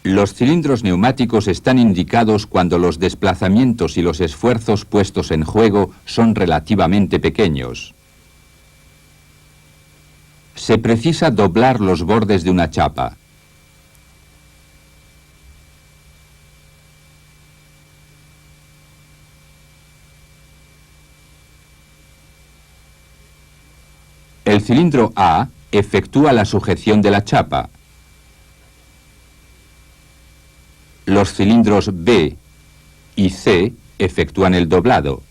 Los cilindros neumáticos están indicados cuando los desplazamientos y los esfuerzos puestos en juego son relativamente pequeños. Se precisa doblar los bordes de una chapa. El cilindro A efectúa la sujeción de la chapa. Los cilindros B y C efectúan el doblado.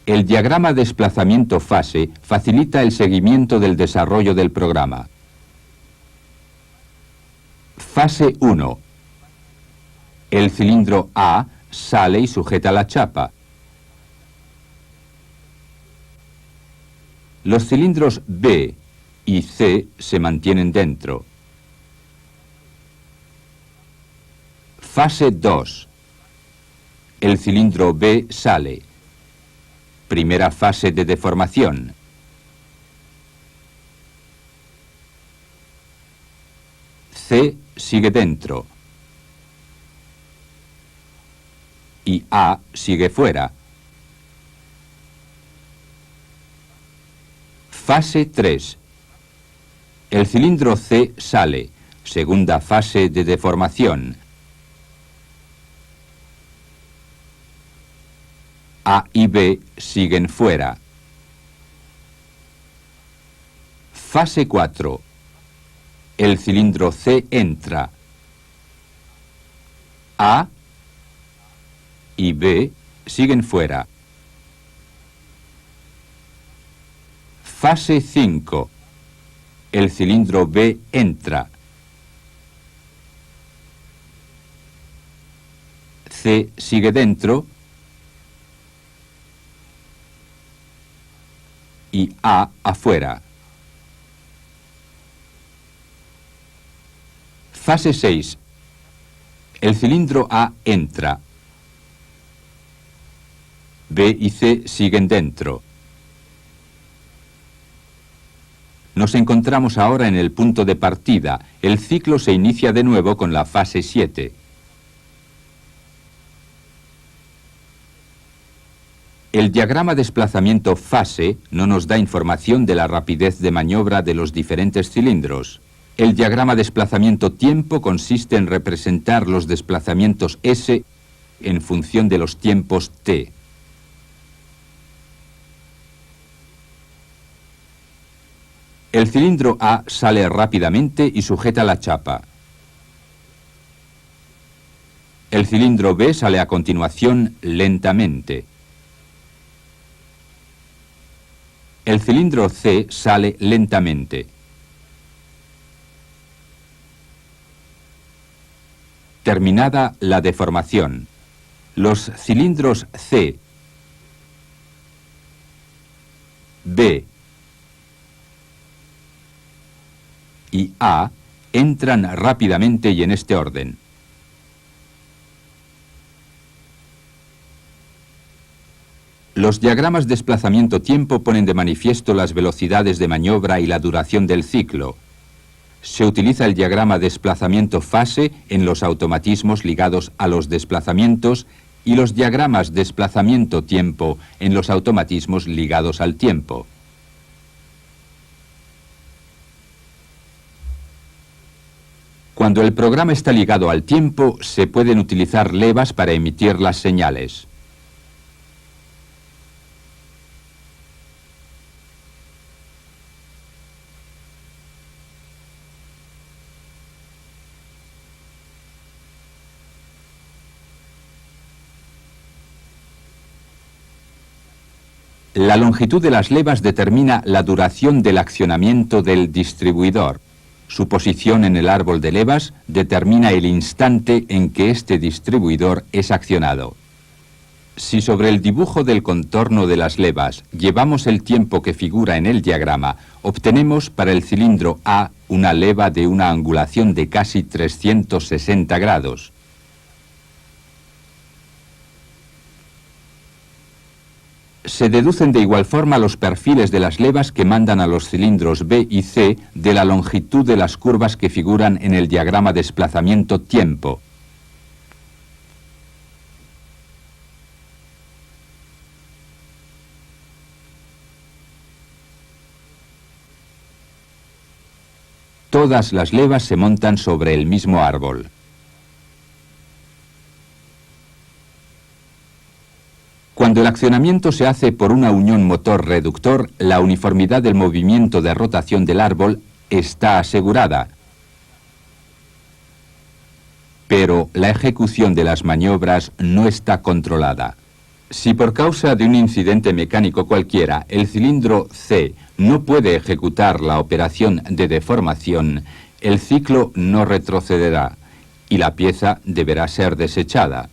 El diagrama desplazamiento-fase facilita el seguimiento del desarrollo del programa. Fase 1. El cilindro A sale y sujeta la chapa. Los cilindros B y C se mantienen dentro. Fase 2. El cilindro B sale. Primera fase de deformación. C sigue dentro. Y A sigue fuera. Fase 3. El cilindro C sale. Segunda fase de deformación. A y B siguen fuera. Fase 4. El cilindro C entra. A y B siguen fuera. Fase 5. El cilindro B entra. C sigue dentro y A afuera. Fase 6. El cilindro A entra. B y C siguen dentro. Nos encontramos ahora en el punto de partida. El ciclo se inicia de nuevo con la fase 7. El diagrama desplazamiento-fase no nos da información de la rapidez de maniobra de los diferentes cilindros. El diagrama desplazamiento-tiempo consiste en representar los desplazamientos S en función de los tiempos T. El cilindro A sale rápidamente y sujeta la chapa. El cilindro B sale a continuación lentamente. El cilindro C sale lentamente. Terminada la deformación, los cilindros C, B y A entran rápidamente y en este orden. Los diagramas desplazamiento-tiempo ponen de manifiesto las velocidades de maniobra y la duración del ciclo. Se utiliza el diagrama desplazamiento-fase en los automatismos ligados a los desplazamientos y los diagramas desplazamiento-tiempo en los automatismos ligados al tiempo. Cuando el programa está ligado al tiempo, se pueden utilizar levas para emitir las señales. La longitud de las levas determina la duración del accionamiento del distribuidor. Su posición en el árbol de levas determina el instante en que este distribuidor es accionado. Si sobre el dibujo del contorno de las levas llevamos el tiempo que figura en el diagrama, obtenemos para el cilindro A una leva de una angulación de casi 360 grados. Se deducen de igual forma los perfiles de las levas que mandan a los cilindros B y C de la longitud de las curvas que figuran en el diagrama desplazamiento-tiempo. Todas las levas se montan sobre el mismo árbol. Cuando el accionamiento se hace por una unión motor-reductor, la uniformidad del movimiento de rotación del árbol está asegurada. Pero la ejecución de las maniobras no está controlada. Si por causa de un incidente mecánico cualquiera el cilindro C no puede ejecutar la operación de deformación, el ciclo no retrocederá y la pieza deberá ser desechada.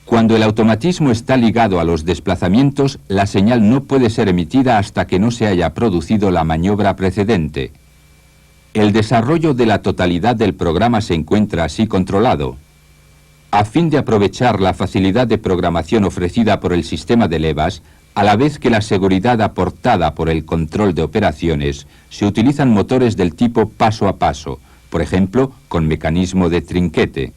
Cuando el automatismo está ligado a los desplazamientos, la señal no puede ser emitida hasta que no se haya producido la maniobra precedente. El desarrollo de la totalidad del programa se encuentra así controlado. A fin de aprovechar la facilidad de programación ofrecida por el sistema de levas, a la vez que la seguridad aportada por el control de operaciones, se utilizan motores del tipo paso a paso, por ejemplo, con mecanismo de trinquete.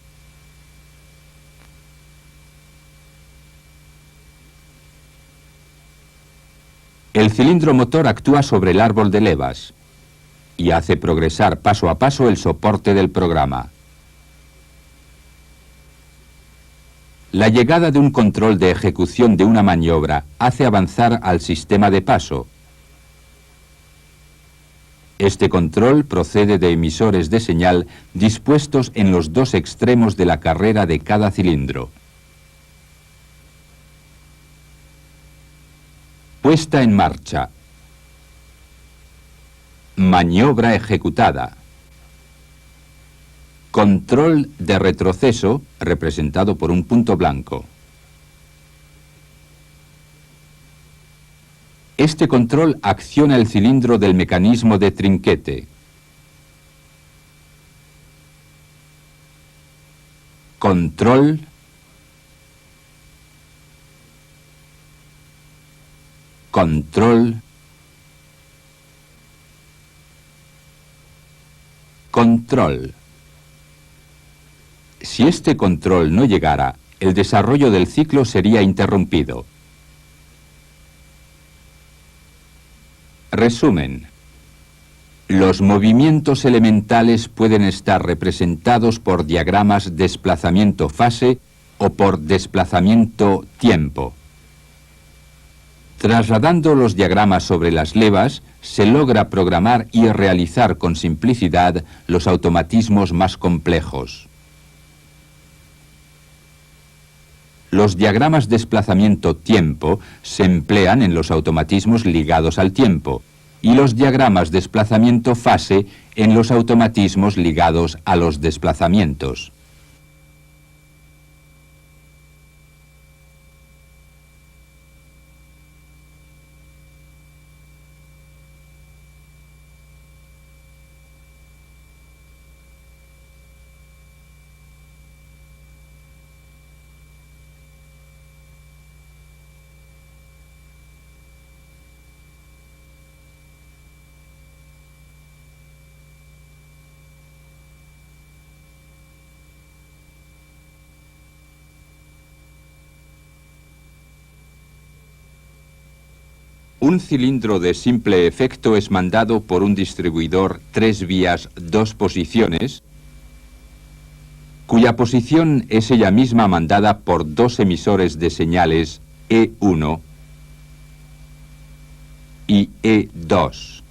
El cilindro motor actúa sobre el árbol de levas y hace progresar paso a paso el soporte del programa. La llegada de un control de ejecución de una maniobra hace avanzar al sistema de paso. Este control procede de emisores de señal dispuestos en los dos extremos de la carrera de cada cilindro. Puesta en marcha. Maniobra ejecutada. Control de retroceso, representado por un punto blanco. Este control acciona el cilindro del mecanismo de trinquete. Control. Control. Control. Si este control no llegara, el desarrollo del ciclo sería interrumpido. Resumen. Los movimientos elementales pueden estar representados por diagramas desplazamiento-fase o por desplazamiento-tiempo. Trasladando los diagramas sobre las levas, se logra programar y realizar con simplicidad los automatismos más complejos. Los diagramas desplazamiento-tiempo se emplean en los automatismos ligados al tiempo y los diagramas desplazamiento-fase en los automatismos ligados a los desplazamientos. Un cilindro de simple efecto es mandado por un distribuidor 3 vías 2 posiciones, cuya posición es ella misma mandada por dos emisores de señales E1 y E2.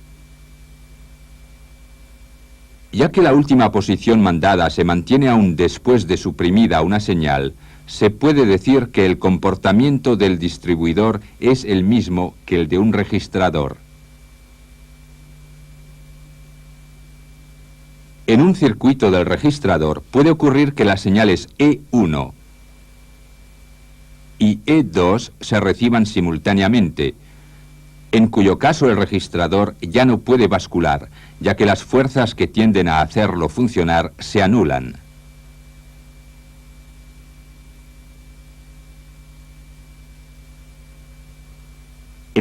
Ya que la última posición mandada se mantiene aún después de suprimida una señal, se puede decir que el comportamiento del distribuidor es el mismo que el de un registrador. En un circuito del registrador puede ocurrir que las señales E1 y E2 se reciban simultáneamente, en cuyo caso el registrador ya no puede bascular, ya que las fuerzas que tienden a hacerlo funcionar se anulan.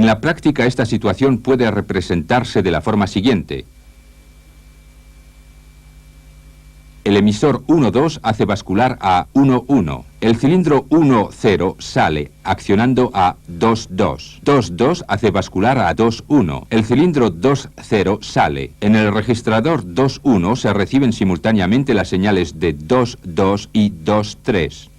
En la práctica esta situación puede representarse de la forma siguiente. El emisor 1,2 hace bascular a 1,1. El cilindro 1,0 sale accionando a 2,2. 2,2 hace bascular a 2,1. El cilindro 2,0 sale. En el registrador 2,1 se reciben simultáneamente las señales de 2,2 y 2,3.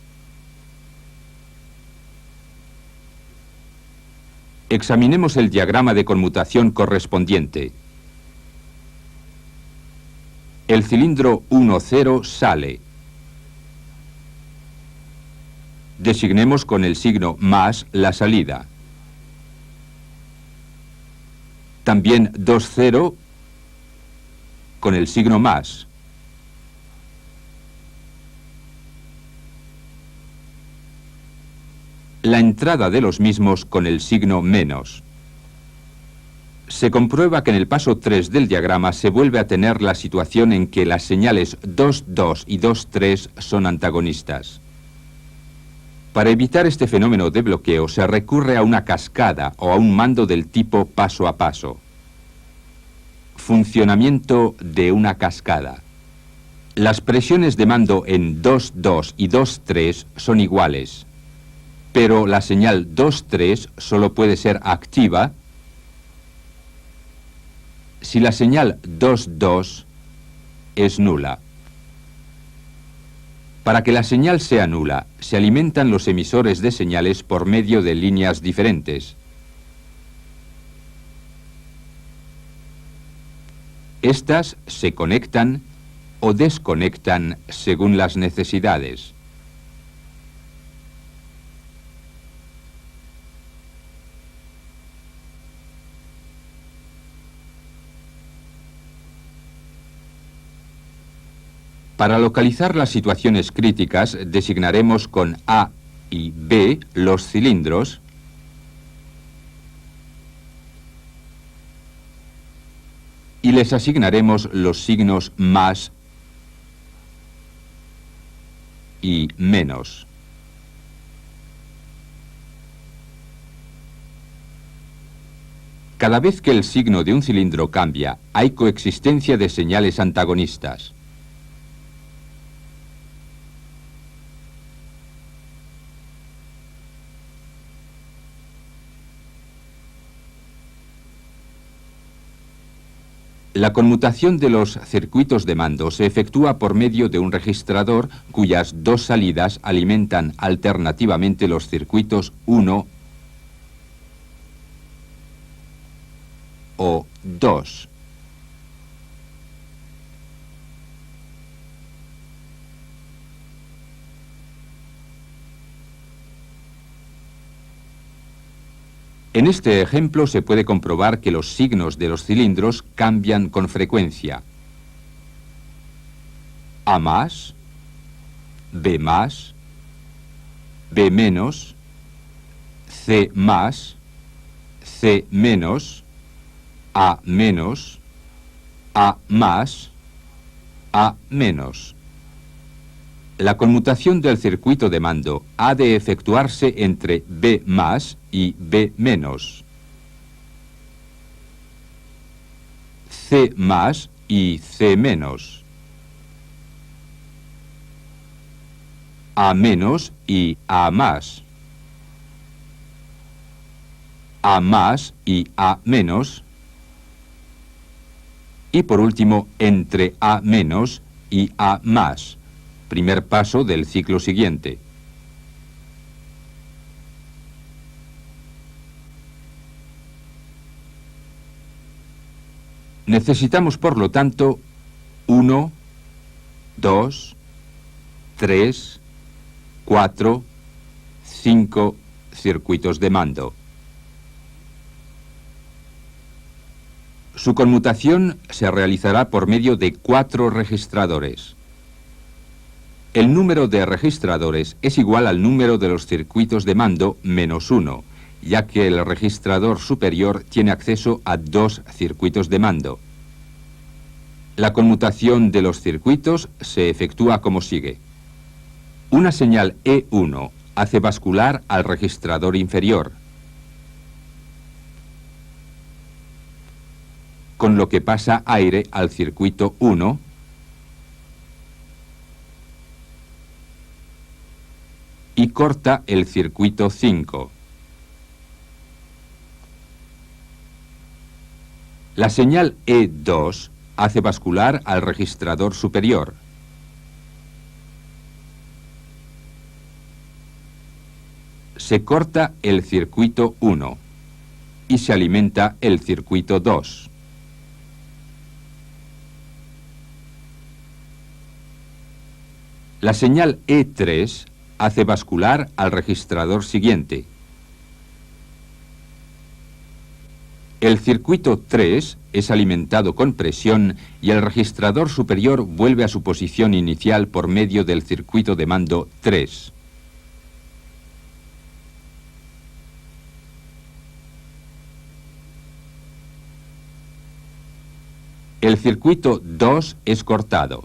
Examinemos el diagrama de conmutación correspondiente. El cilindro 1,0 sale. Designemos con el signo más la salida. También 2,0 con el signo más. La entrada de los mismos con el signo menos. Se comprueba que en el paso 3 del diagrama se vuelve a tener la situación en que las señales 2,2 y 2,3 son antagonistas. Para evitar este fenómeno de bloqueo se recurre a una cascada o a un mando del tipo paso a paso. Funcionamiento de una cascada. Las presiones de mando en 2,2 y 2,3 son iguales, pero la señal 2,3 solo puede ser activa si la señal 2,2 es nula. Para que la señal sea nula, se alimentan los emisores de señales por medio de líneas diferentes. Estas se conectan o desconectan según las necesidades. Para localizar las situaciones críticas, designaremos con A y B los cilindros y les asignaremos los signos más y menos. Cada vez que el signo de un cilindro cambia, hay coexistencia de señales antagonistas. La conmutación de los circuitos de mando se efectúa por medio de un registrador cuyas dos salidas alimentan alternativamente los circuitos 1 o 2. En este ejemplo se puede comprobar que los signos de los cilindros cambian con frecuencia. A más, B más, B menos, C más, C menos, A menos, A más, A menos. La conmutación del circuito de mando ha de efectuarse entre B más y B menos, C más y C menos, A menos y A más, A más y A menos, y por último entre A menos y A más. Primer paso del ciclo siguiente. Necesitamos, por lo tanto, 1, 2, 3, 4, 5 circuitos de mando. Su conmutación se realizará por medio de 4 registradores. El número de registradores es igual al número de los circuitos de mando menos 1, ya que el registrador superior tiene acceso a 2 circuitos de mando. La conmutación de los circuitos se efectúa como sigue. Una señal E1 hace bascular al registrador inferior. con lo que pasa aire al circuito 1 y corta el circuito 5. La señal E2 hace bascular al registrador superior. Se corta el circuito 1 y se alimenta el circuito 2. La señal E3 hace bascular al registrador siguiente. El circuito 3 es alimentado con presión y el registrador superior vuelve a su posición inicial por medio del circuito de mando 3. El circuito 2 es cortado.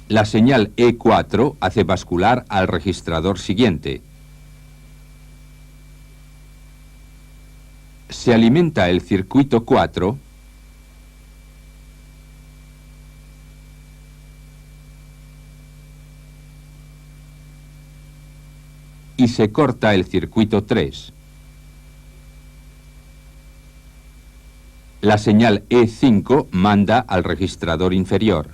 La señal E4 hace bascular al registrador siguiente. Se alimenta el circuito 4 y se corta el circuito 3. La señal E5 manda al registrador inferior.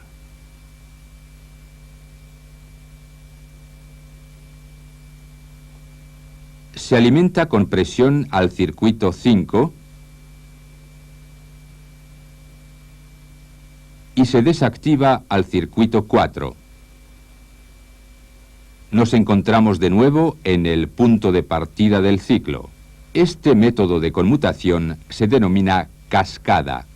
Se alimenta con presión al circuito 5 y se desactiva al circuito 4. Nos encontramos de nuevo en el punto de partida del ciclo. Este método de conmutación se denomina cascada.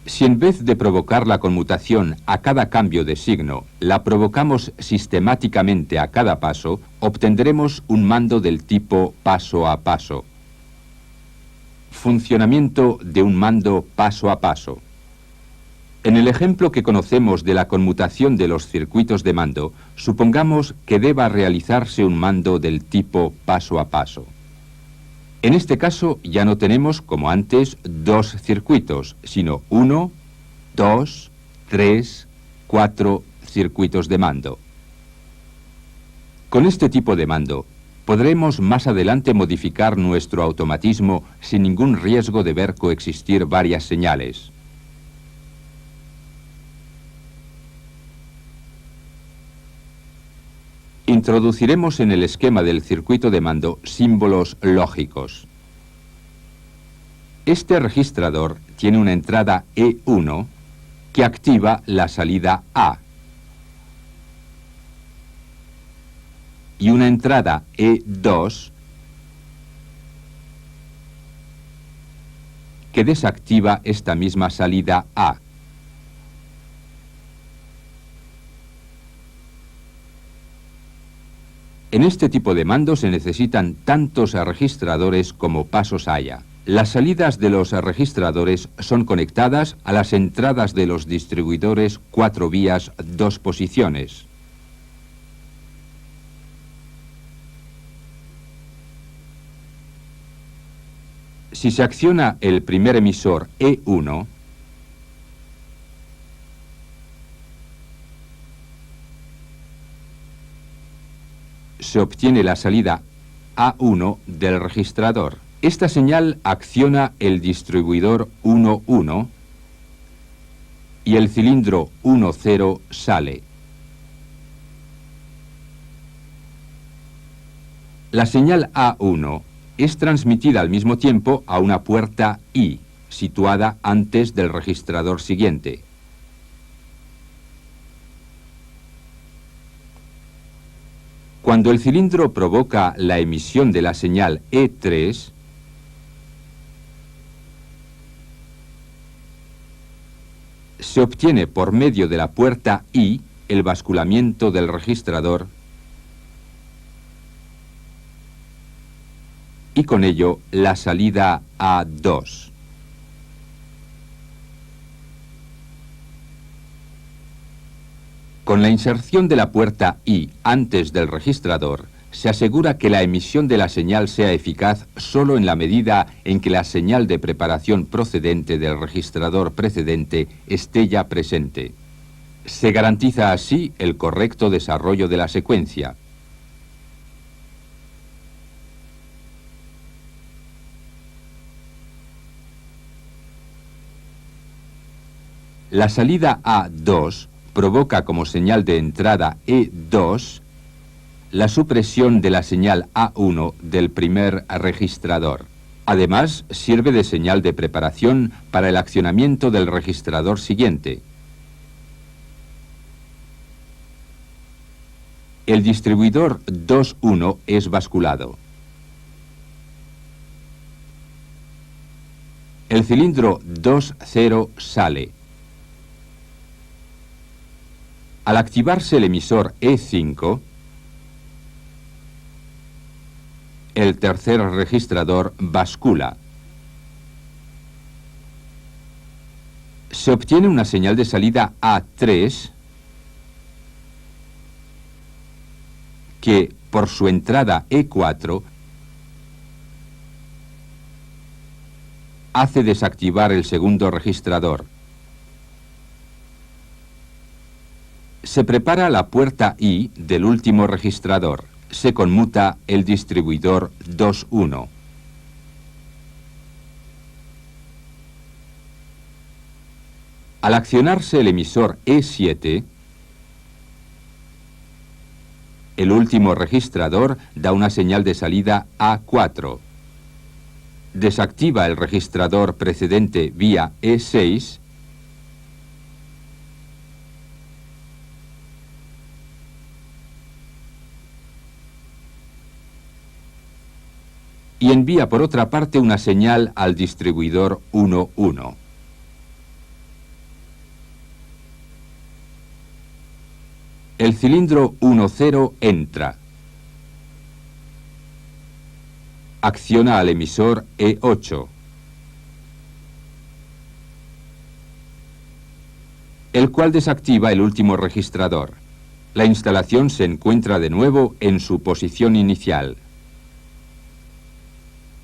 Si en vez de provocar la conmutación a cada cambio de signo, la provocamos sistemáticamente a cada paso, obtendremos un mando del tipo paso a paso. Funcionamiento de un mando paso a paso. En el ejemplo que conocemos de la conmutación de los circuitos de mando, supongamos que deba realizarse un mando del tipo paso a paso. En este caso ya no tenemos, como antes, dos circuitos, sino 1, 2, 3, 4 circuitos de mando. Con este tipo de mando, podremos más adelante modificar nuestro automatismo sin ningún riesgo de ver coexistir varias señales. Introduciremos en el esquema del circuito de mando símbolos lógicos. Este registrador tiene una entrada E1 que activa la salida A y una entrada E2 que desactiva esta misma salida A. En este tipo de mando se necesitan tantos registradores como pasos haya. Las salidas de los registradores son conectadas a las entradas de los distribuidores 4 vías 2 posiciones. Si se acciona el primer emisor E1, se obtiene la salida A1 del registrador. Esta señal acciona el distribuidor 1,1 y el cilindro 1,0 sale. La señal A1 es transmitida al mismo tiempo a una puerta I, situada antes del registrador siguiente. Cuando el cilindro provoca la emisión de la señal E3, se obtiene por medio de la puerta I el basculamiento del registrador y con ello la salida A2. Con la inserción de la puerta I antes del registrador, se asegura que la emisión de la señal sea eficaz solo en la medida en que la señal de preparación procedente del registrador precedente esté ya presente. Se garantiza así el correcto desarrollo de la secuencia. La salida A2 provoca como señal de entrada E2 la supresión de la señal A1 del primer registrador. Además, sirve de señal de preparación para el accionamiento del registrador siguiente. El distribuidor 2.1 es basculado. El cilindro 2.0 sale. Al activarse el emisor E5, el tercer registrador bascula. Se obtiene una señal de salida A3 que, por su entrada E4, hace desactivar el segundo registrador. Se prepara la puerta I del último registrador. Se conmuta el distribuidor 2.1. Al accionarse el emisor E7, el último registrador da una señal de salida A4. Desactiva el registrador precedente vía E6 y envía por otra parte una señal al distribuidor 1.1. El cilindro 1.0 entra. Acciona al emisor E8. El cual desactiva el último registrador. La instalación se encuentra de nuevo en su posición inicial.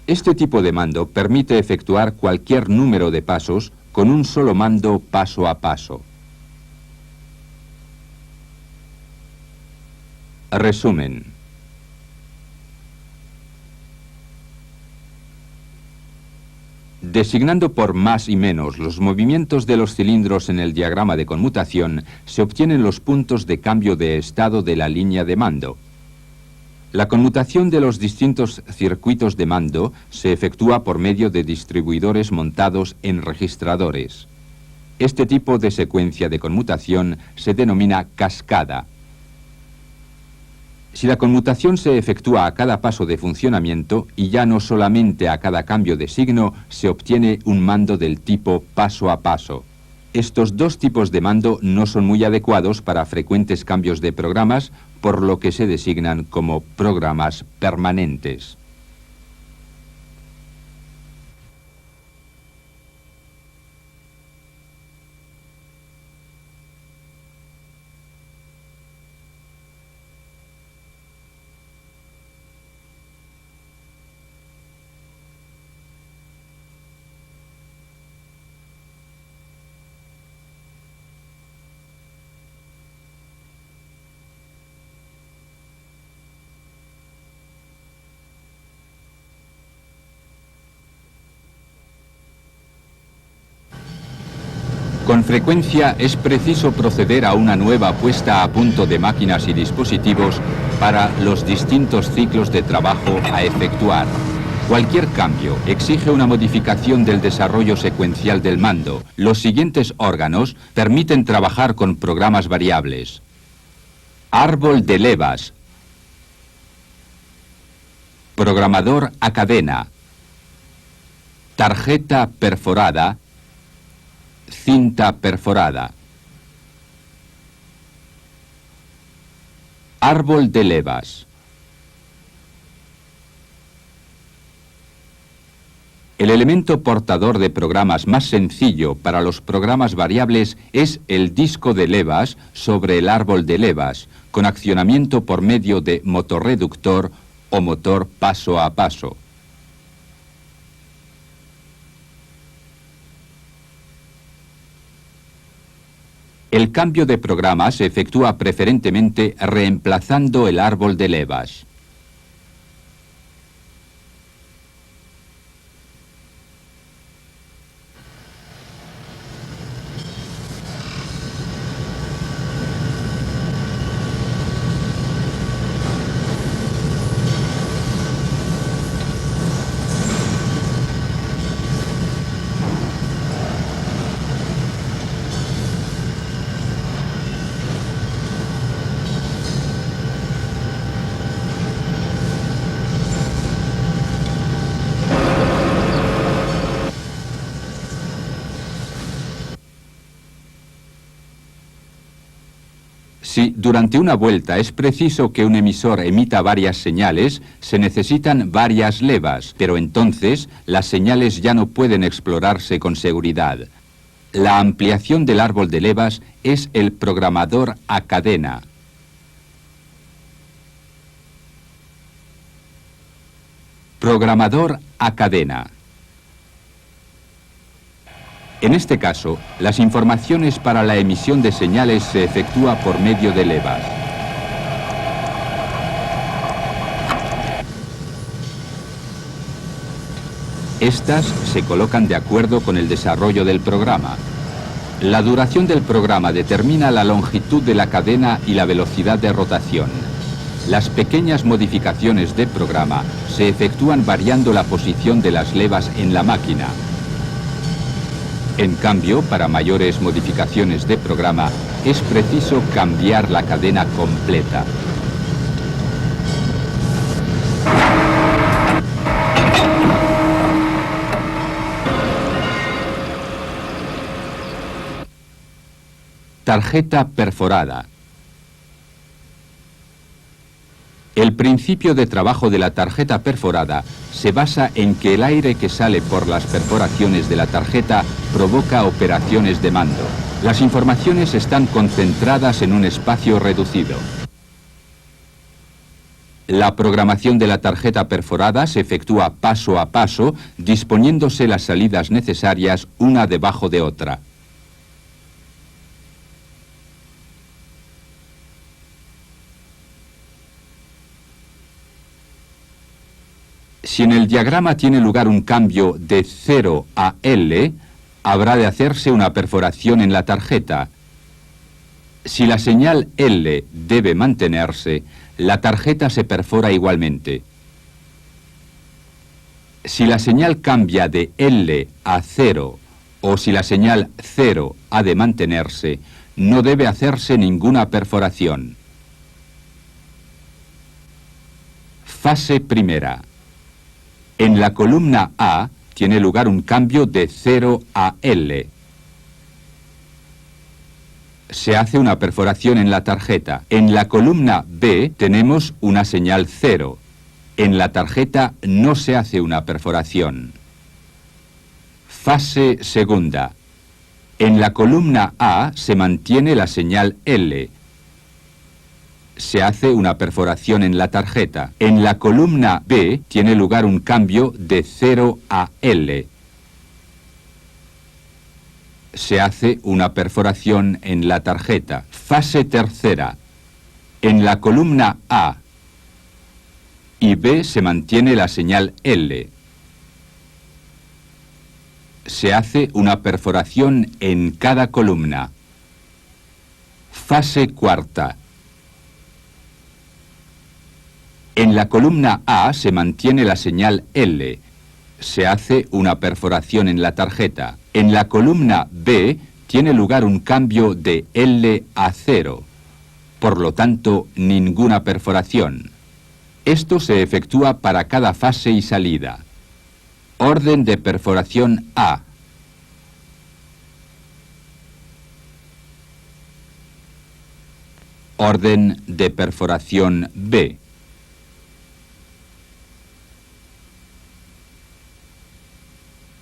Este tipo de mando permite efectuar cualquier número de pasos con un solo mando paso a paso. Resumen. Designando por más y menos los movimientos de los cilindros en el diagrama de conmutación, se obtienen los puntos de cambio de estado de la línea de mando. La conmutación de los distintos circuitos de mando se efectúa por medio de distribuidores montados en registradores. Este tipo de secuencia de conmutación se denomina cascada. Si la conmutación se efectúa a cada paso de funcionamiento y ya no solamente a cada cambio de signo, se obtiene un mando del tipo paso a paso. Estos dos tipos de mando no son muy adecuados para frecuentes cambios de programas, por lo que se designan como programas permanentes. Con frecuencia es preciso proceder a una nueva puesta a punto de máquinas y dispositivos para los distintos ciclos de trabajo a efectuar. Cualquier cambio exige una modificación del desarrollo secuencial del mando. Los siguientes órganos permiten trabajar con programas variables. Árbol de levas. Programador a cadena. Tarjeta perforada. Cinta perforada. Árbol de levas. El elemento portador de programas más sencillo para los programas variables es el disco de levas sobre el árbol de levas, con accionamiento por medio de motorreductor o motor paso a paso. El cambio de programa se efectúa preferentemente reemplazando el árbol de levas. Si durante una vuelta es preciso que un emisor emita varias señales, se necesitan varias levas, pero entonces las señales ya no pueden explorarse con seguridad. La ampliación del árbol de levas es el programador a cadena. Programador a cadena. En este caso, las informaciones para la emisión de señales se efectúa por medio de levas. Estas se colocan de acuerdo con el desarrollo del programa. La duración del programa determina la longitud de la cadena y la velocidad de rotación. Las pequeñas modificaciones de programa se efectúan variando la posición de las levas en la máquina. En cambio, para mayores modificaciones de programa, es preciso cambiar la cadena completa. Tarjeta perforada. El principio de trabajo de la tarjeta perforada se basa en que el aire que sale por las perforaciones de la tarjeta provoca operaciones de mando. Las informaciones están concentradas en un espacio reducido. La programación de la tarjeta perforada se efectúa paso a paso, disponiéndose las salidas necesarias una debajo de otra. Si en el diagrama tiene lugar un cambio de 0 a L, habrá de hacerse una perforación en la tarjeta. Si la señal L debe mantenerse, la tarjeta se perfora igualmente. Si la señal cambia de L a 0 o si la señal 0 ha de mantenerse, no debe hacerse ninguna perforación. Fase primera. En la columna A tiene lugar un cambio de 0 a L. Se hace una perforación en la tarjeta. En la columna B tenemos una señal 0. En la tarjeta no se hace una perforación. Fase segunda. En la columna A se mantiene la señal L. Se hace una perforación en la tarjeta. En la columna B tiene lugar un cambio de 0 a L. Se hace una perforación en la tarjeta. Fase tercera. En la columna A y B se mantiene la señal L. Se hace una perforación en cada columna. Fase cuarta. En la columna A se mantiene la señal L. Se hace una perforación en la tarjeta. En la columna B tiene lugar un cambio de L a 0. Por lo tanto, ninguna perforación. Esto se efectúa para cada fase y salida. Orden de perforación A. Orden de perforación B.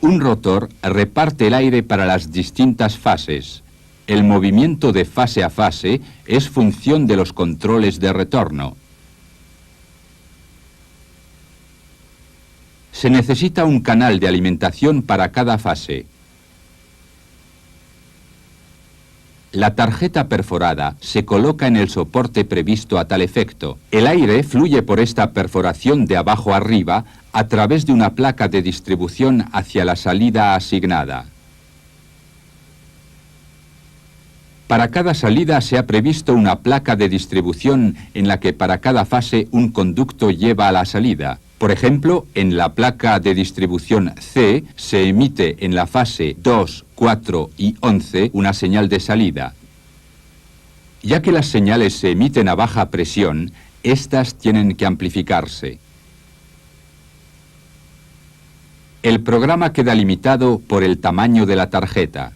Un rotor reparte el aire para las distintas fases. El movimiento de fase a fase es función de los controles de retorno. Se necesita un canal de alimentación para cada fase. La tarjeta perforada se coloca en el soporte previsto a tal efecto. El aire fluye por esta perforación de abajo arriba a través de una placa de distribución hacia la salida asignada. Para cada salida se ha previsto una placa de distribución en la que para cada fase un conducto lleva a la salida. Por ejemplo, en la placa de distribución C se emite en la fase 2, 4 y 11 una señal de salida. Ya que las señales se emiten a baja presión, estas tienen que amplificarse. El programa queda limitado por el tamaño de la tarjeta.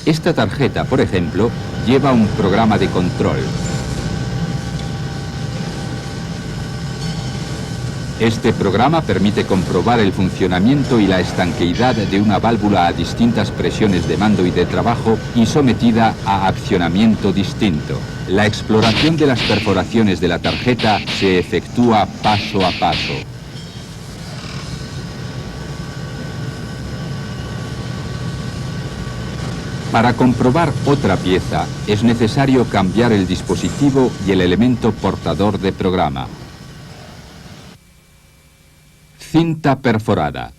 Esta tarjeta, por ejemplo, lleva un programa de control. Este programa permite comprobar el funcionamiento y la estanqueidad de una válvula a distintas presiones de mando y de trabajo y sometida a accionamiento distinto. La exploración de las perforaciones de la tarjeta se efectúa paso a paso. Para comprobar otra pieza, es necesario cambiar el dispositivo y el elemento portador de programa. Cinta perforada.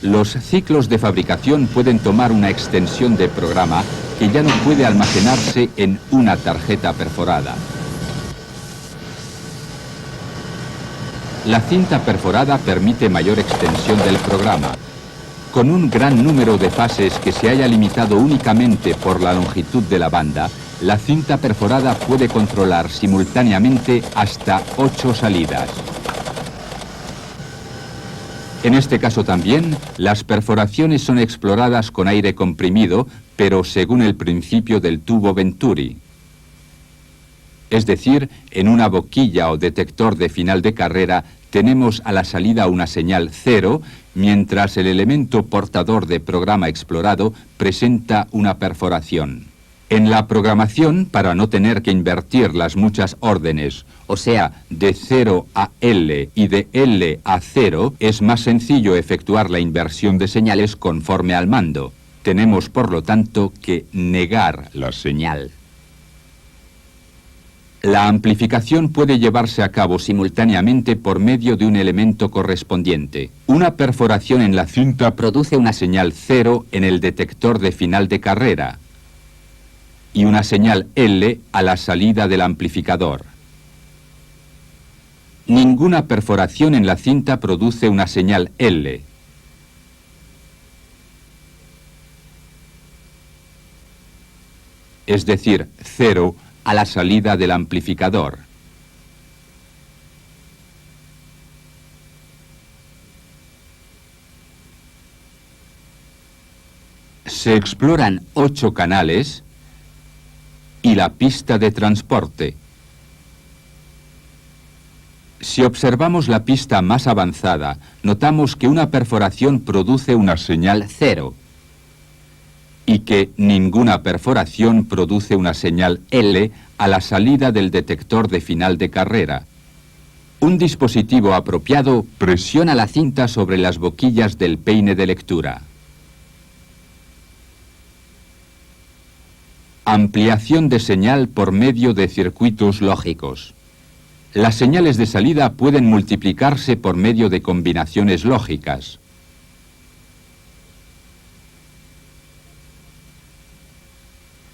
Los ciclos de fabricación pueden tomar una extensión de programa que ya no puede almacenarse en una tarjeta perforada. La cinta perforada permite mayor extensión del programa. Con un gran número de fases que se haya limitado únicamente por la longitud de la banda, la cinta perforada puede controlar simultáneamente hasta 8 salidas. En este caso también, las perforaciones son exploradas con aire comprimido, pero según el principio del tubo Venturi. Es decir, en una boquilla o detector de final de carrera tenemos a la salida una señal 0, mientras el elemento portador de programa explorado presenta una perforación. En la programación, para no tener que invertir las muchas órdenes, o sea, de 0 a L y de L a 0, es más sencillo efectuar la inversión de señales conforme al mando. Tenemos, por lo tanto, que negar la señal. La amplificación puede llevarse a cabo simultáneamente por medio de un elemento correspondiente. Una perforación en la cinta produce una señal 0 en el detector de final de carrera y una señal L a la salida del amplificador. Ninguna perforación en la cinta produce una señal L. Es decir, 0 a la salida del amplificador. Se exploran 8 canales y la pista de transporte. Si observamos la pista más avanzada, notamos que una perforación produce una señal 0 y que ninguna perforación produce una señal L a la salida del detector de final de carrera. Un dispositivo apropiado presiona la cinta sobre las boquillas del peine de lectura. Ampliación de señal por medio de circuitos lógicos. Las señales de salida pueden multiplicarse por medio de combinaciones lógicas.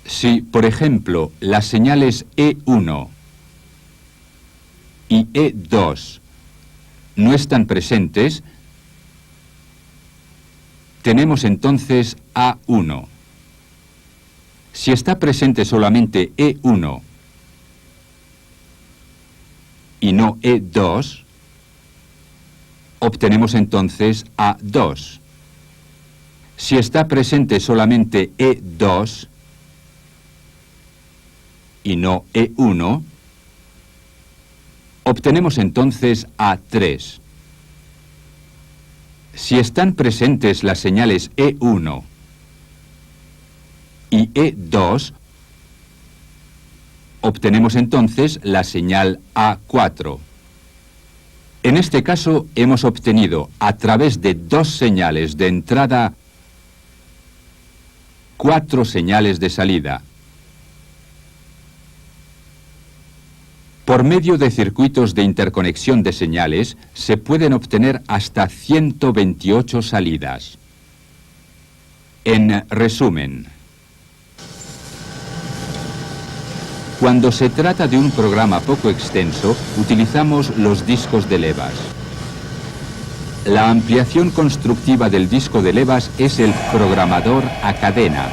Si, por ejemplo, las señales E1 y E2 no están presentes, tenemos entonces A1. Si está presente solamente E1 y no E2, obtenemos entonces A2. Si está presente solamente E2 y no E1, Obtenemos entonces A3. Si están presentes las señales E1 y E2, obtenemos entonces la señal A4. En este caso hemos obtenido, a través de dos señales de entrada, 4 señales de salida. Por medio de circuitos de interconexión de señales, se pueden obtener hasta 128 salidas. En resumen, cuando se trata de un programa poco extenso, utilizamos los discos de levas. La ampliación constructiva del disco de levas es el programador a cadena.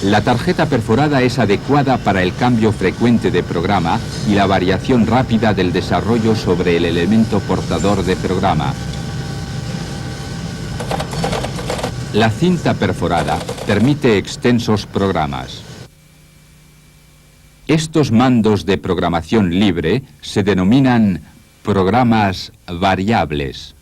La tarjeta perforada es adecuada para el cambio frecuente de programa y la variación rápida del desarrollo sobre el elemento portador de programa. La cinta perforada permite extensos programas. Estos mandos de programación libre se denominan programas variables.